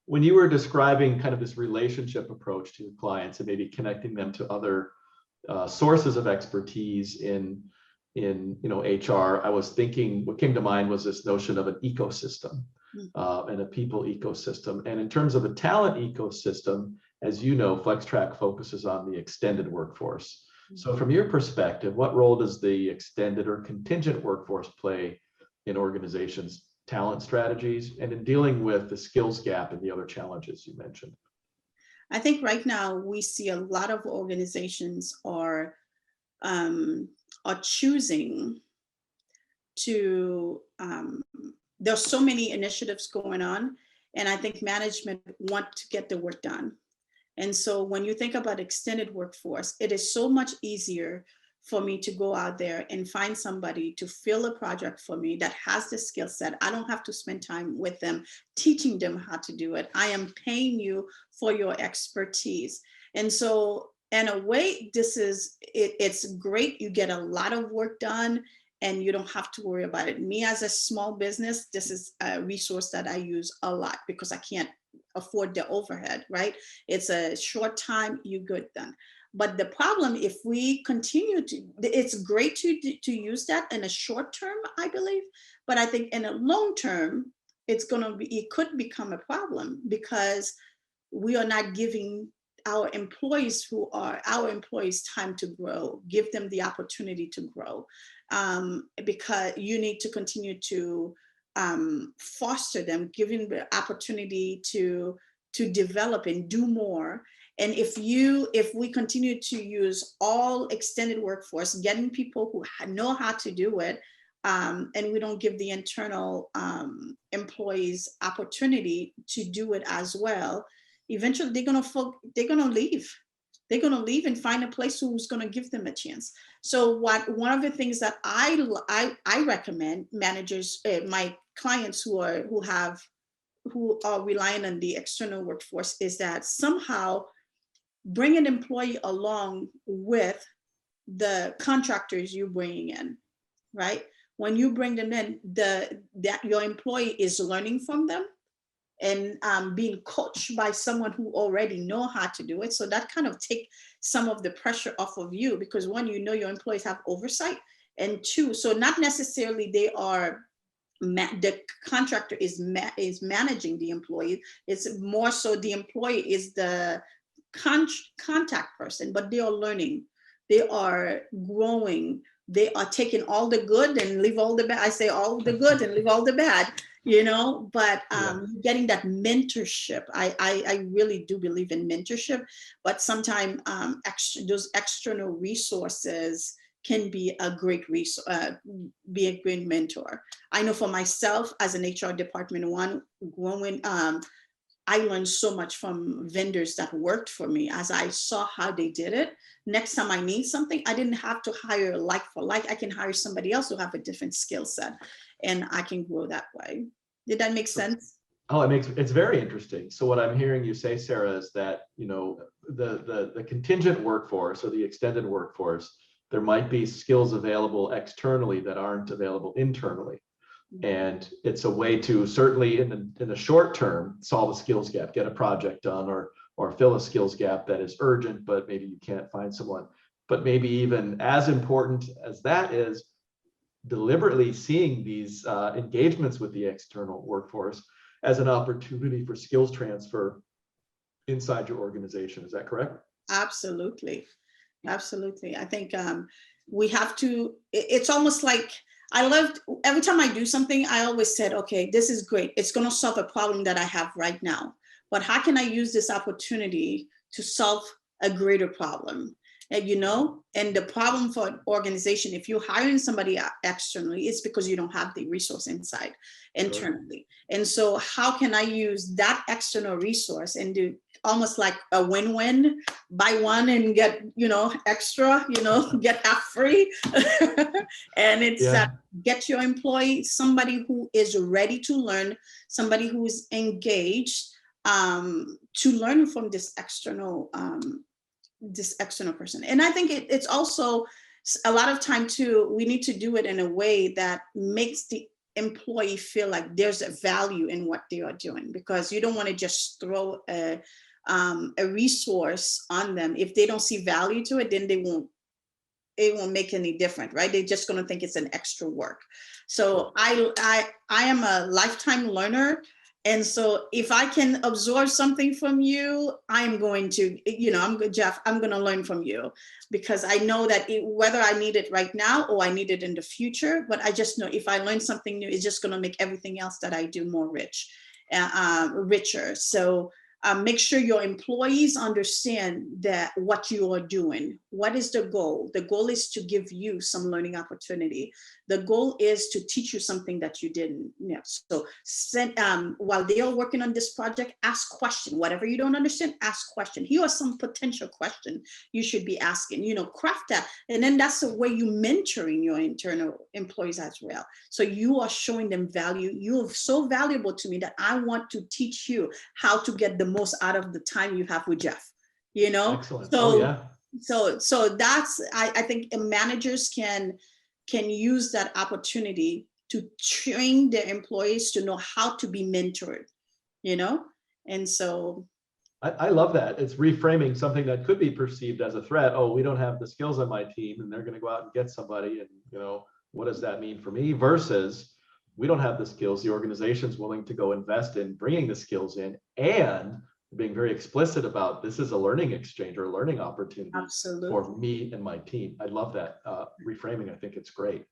when you were describing kind of this relationship approach to your clients and maybe connecting them to other sources of expertise in HR, I was thinking what came to mind was this notion of an ecosystem and a people ecosystem. And in terms of a talent ecosystem, as you know, Flextrack focuses on the extended workforce. So from your perspective, what role does the extended or contingent workforce play in organizations' talent strategies and in dealing with the skills gap and the other challenges you mentioned? I think right now we see a lot of organizations are choosing to, there's so many initiatives going on, and I think management want to get the work done. And so when you think about extended workforce, it is so much easier for me to go out there and find somebody to fill a project for me that has the skill set. I don't have to spend time with them, teaching them how to do it. I am paying you for your expertise. And so in a way, it's great. You get a lot of work done and you don't have to worry about it. Me as a small business, this is a resource that I use a lot because I can't afford the overhead, right? It's a short time, you good done. But the problem, if we continue to, it's great to use that in a short term, I believe, but I think in a long term, it could become a problem because we are not giving our employees time to grow, give them the opportunity to grow, because you need to continue to foster them, giving the opportunity to develop and do more. And if we continue to use all extended workforce, getting people who know how to do it, and we don't give the internal employees opportunity to do it as well, eventually they're gonna leave. They're gonna leave and find a place who's gonna give them a chance. So one of the things that I recommend managers, my clients who are relying on the external workforce, is that somehow bring an employee along with the contractors you're bringing in, right? When you bring them in, that your employee is learning from them and being coached by someone who already know how to do it. So that kind of take some of the pressure off of you, because one, your employees have oversight, and two, so not necessarily the contractor is managing the employee. It's more so the employee is the contact person, but they are learning, they are growing, they are taking all the good and leave all the bad. I say all the good and leave all the bad, but getting that mentorship. I really do believe in mentorship, but sometimes those external resources can be a great be a great mentor. I know for myself as an HR department one, growing, I learned so much from vendors that worked for me as I saw how they did it. Next time I need something, I didn't have to hire like for like. I can hire somebody else who have a different skill set, and I can grow that way. Did that make sense? Oh, it's very interesting. So what I'm hearing you say, Sarah, is that, the contingent workforce or the extended workforce, there might be skills available externally that aren't available internally. And it's a way to certainly in the short term solve a skills gap, get a project done, or fill a skills gap that is urgent, but maybe you can't find someone. But maybe even as important as that is deliberately seeing these engagements with the external workforce as an opportunity for skills transfer inside your organization. Is that correct? Absolutely. Absolutely. I think we have to, it's almost like, every time I do something, I always said, okay, this is great. It's going to solve a problem that I have right now. But how can I use this opportunity to solve a greater problem? And, and the problem for an organization, if you're hiring somebody externally, it's because you don't have the resource internally. Sure. And so how can I use that external resource and do almost like a win-win, buy one and get, extra, get half free. And it's get your employee, somebody who is ready to learn, somebody who is engaged to learn from this external person. And I think it's also a lot of time too, we need to do it in a way that makes the employee feel like there's a value in what they are doing, because you don't want to just throw a resource on them. If they don't see value to it, then it won't make any difference, right? They're just going to think it's an extra work. So I am a lifetime learner. And so if I can absorb something from you, I'm going to, Jeff, I'm going to learn from you, because I know that whether I need it right now or I need it in the future, but I just know if I learn something new, it's just going to make everything else that I do more richer. So make sure your employees understand that what you are doing. What is the goal? The goal is to give you some learning opportunity. The goal is to teach you something that you didn't know. So while they are working on this project, ask question. Whatever you don't understand, ask question. Here are some potential questions you should be asking. Craft that. And then that's the way you mentoring your internal employees as well. So you are showing them value. You are so valuable to me that I want to teach you how to get the most out of the time you have with Jeff. Excellent. So yeah. So that's, I think managers can use that opportunity to train their employees to know how to be mentored, and so. I love that. It's reframing something that could be perceived as a threat. Oh, we don't have the skills on my team, and they're going to go out and get somebody. And, what does that mean for me? Versus, we don't have the skills. The organization's willing to go invest in bringing the skills in, and being very explicit about this is a learning exchange or a learning opportunity. Absolutely. For me and my team. I love that reframing. I think it's great.